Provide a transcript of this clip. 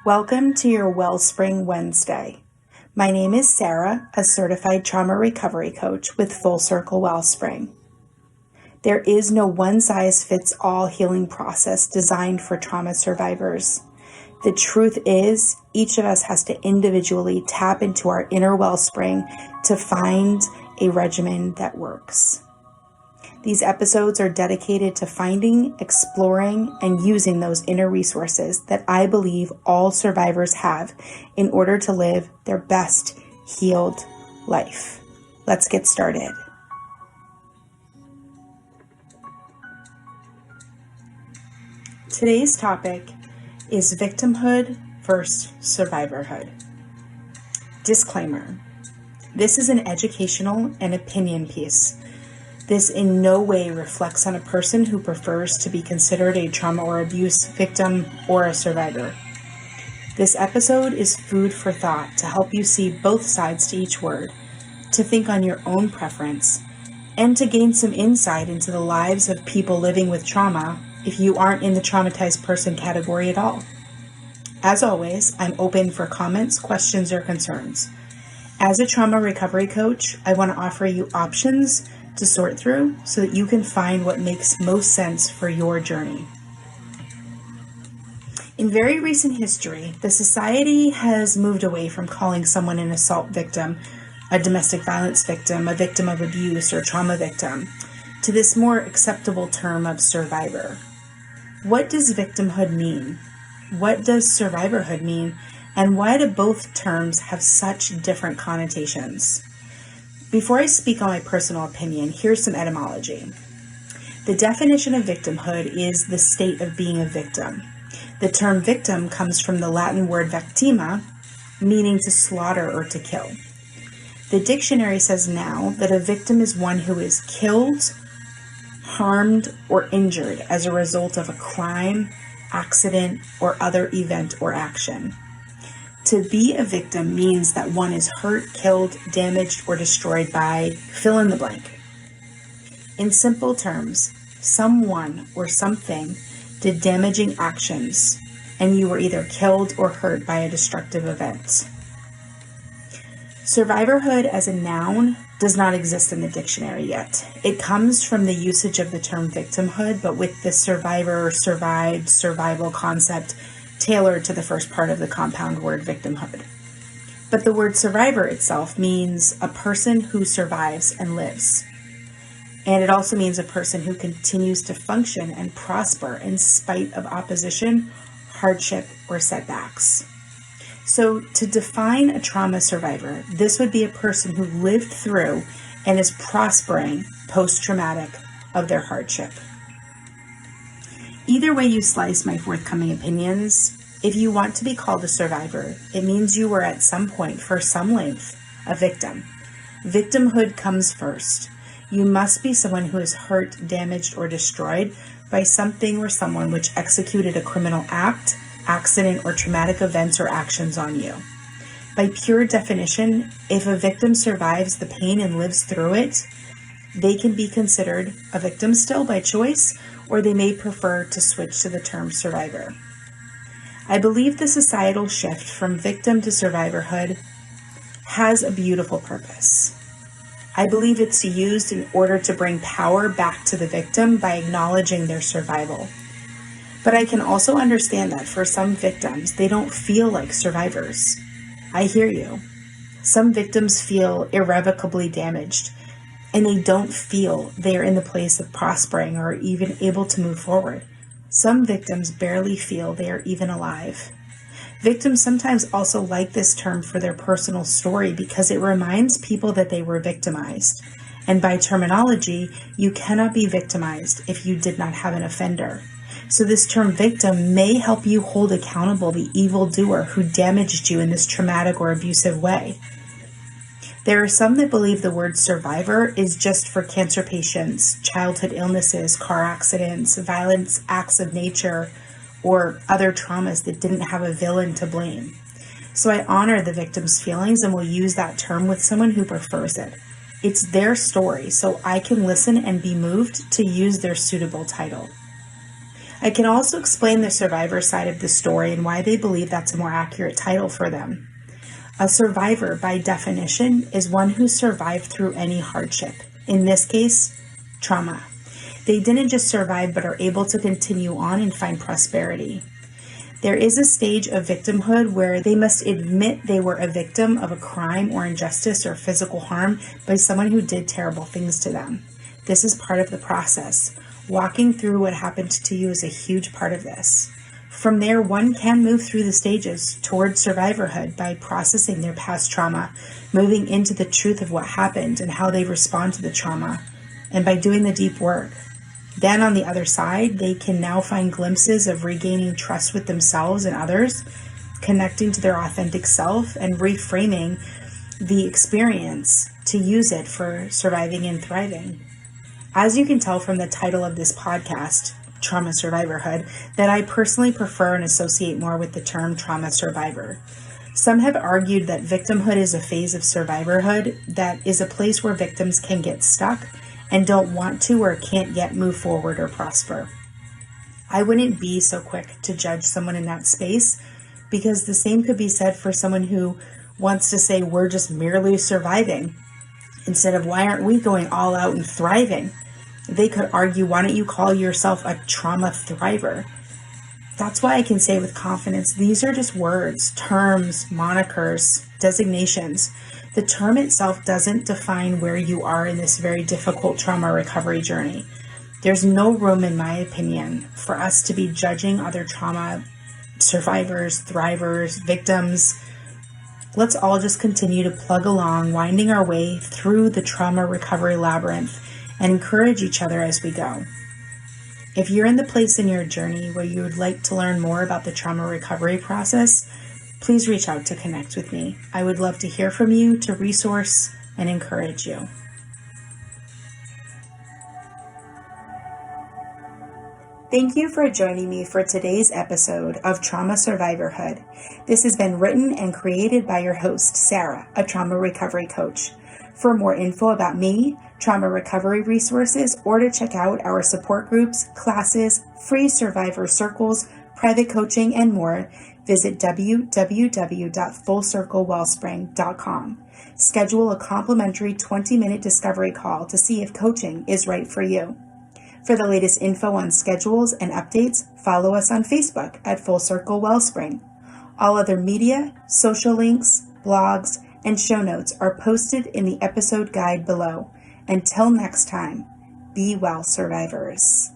Welcome to your Wellspring Wednesday. My name is Sara, a certified trauma recovery coach with Full Circle Wellspring. There is no one-size-fits-all healing process designed for trauma survivors. The truth is, each of us has to individually tap into our inner wellspring to find a regimen that works. These episodes are dedicated to finding, exploring, and using those inner resources that I believe all survivors have in order to live their best healed life. Let's get started. Today's topic is victimhood versus survivorhood. Disclaimer: this is an educational and opinion piece. This in no way reflects on a person who prefers to be considered a trauma or abuse victim or a survivor. This episode is food for thought to help you see both sides to each word, to think on your own preference, and to gain some insight into the lives of people living with trauma if you aren't in the traumatized person category at all. As always, I'm open for comments, questions, or concerns. As a trauma recovery coach, I want to offer you options to sort through so that you can find what makes most sense for your journey. In very recent history, the society has moved away from calling someone an assault victim, a domestic violence victim, a victim of abuse, or trauma victim, to this more acceptable term of survivor. What does victimhood mean? What does survivorhood mean? And why do both terms have such different connotations? Before I speak on my personal opinion, here's some etymology. The definition of victimhood is the state of being a victim. The term victim comes from the Latin word victima, meaning to slaughter or to kill. The dictionary says now that a victim is one who is killed, harmed, or injured as a result of a crime, accident, or other event or action. To be a victim means that one is hurt, killed, damaged, or destroyed by fill in the blank. In simple terms, someone or something did damaging actions, and you were either killed or hurt by a destructive event. Survivorhood as a noun does not exist in the dictionary yet. It comes from the usage of the term victimhood, but with the survivor, survived, survival concept tailored to the first part of the compound word victimhood. But the word survivor itself means a person who survives and lives. And it also means a person who continues to function and prosper in spite of opposition, hardship, or setbacks. So to define a trauma survivor, this would be a person who lived through and is prospering post-traumatic of their hardship. Either way you slice my forthcoming opinions, if you want to be called a survivor, it means you were at some point, for some length, a victim. Victimhood comes first. You must be someone who is hurt, damaged, or destroyed by something or someone which executed a criminal act, accident, or traumatic events or actions on you. By pure definition, if a victim survives the pain and lives through it, they can be considered a victim still by choice, or they may prefer to switch to the term survivor. I believe the societal shift from victim to survivorhood has a beautiful purpose. I believe it's used in order to bring power back to the victim by acknowledging their survival. But I can also understand that for some victims, they don't feel like survivors. I hear you. Some victims feel irrevocably damaged, and they don't feel they are in the place of prospering or even able to move forward. Some victims barely feel they are even alive. Victims sometimes also like this term for their personal story because it reminds people that they were victimized. And by terminology, you cannot be victimized if you did not have an offender. So this term victim may help you hold accountable the evildoer who damaged you in this traumatic or abusive way. There are some that believe the word survivor is just for cancer patients, childhood illnesses, car accidents, violent acts of nature, or other traumas that didn't have a villain to blame. So I honor the victim's feelings and will use that term with someone who prefers it. It's their story, so I can listen and be moved to use their suitable title. I can also explain the survivor side of the story and why they believe that's a more accurate title for them. A survivor, by definition, is one who survived through any hardship. In this case, trauma. They didn't just survive, but are able to continue on and find prosperity. There is a stage of victimhood where they must admit they were a victim of a crime or injustice or physical harm by someone who did terrible things to them. This is part of the process. Walking through what happened to you is a huge part of this. From there, one can move through the stages towards survivorhood by processing their past trauma, moving into the truth of what happened and how they respond to the trauma, and by doing the deep work. Then on the other side, they can now find glimpses of regaining trust with themselves and others, connecting to their authentic self, and reframing the experience to use it for surviving and thriving. As you can tell from the title of this podcast, Trauma Survivorhood, that I personally prefer and associate more with the term trauma survivor. Some have argued that victimhood is a phase of survivorhood that is a place where victims can get stuck and don't want to or can't yet move forward or prosper. I wouldn't be so quick to judge someone in that space, because the same could be said for someone who wants to say we're just merely surviving instead of why aren't we going all out and thriving. They could argue, why don't you call yourself a trauma thriver? That's why I can say with confidence, these are just words, terms, monikers, designations. The term itself doesn't define where you are in this very difficult trauma recovery journey. There's no room, in my opinion, for us to be judging other trauma survivors, thrivers, victims. Let's all just continue to plug along, winding our way through the trauma recovery labyrinth, and encourage each other as we go. If you're in the place in your journey where you would like to learn more about the trauma recovery process, please reach out to connect with me. I would love to hear from you, to resource and encourage you. Thank you for joining me for today's episode of Trauma Survivorhood. This has been written and created by your host, Sara, a trauma recovery coach. For more info about me, trauma recovery resources, or to check out our support groups, classes, free survivor circles, private coaching, and more, visit www.fullcirclewellspring.com. Schedule a complimentary 20-minute discovery call to see if coaching is right for you. For the latest info on schedules and updates, follow us on Facebook at Full Circle Wellspring. All other media, social links, blogs, and show notes are posted in the episode guide below. Until next time, be well, survivors.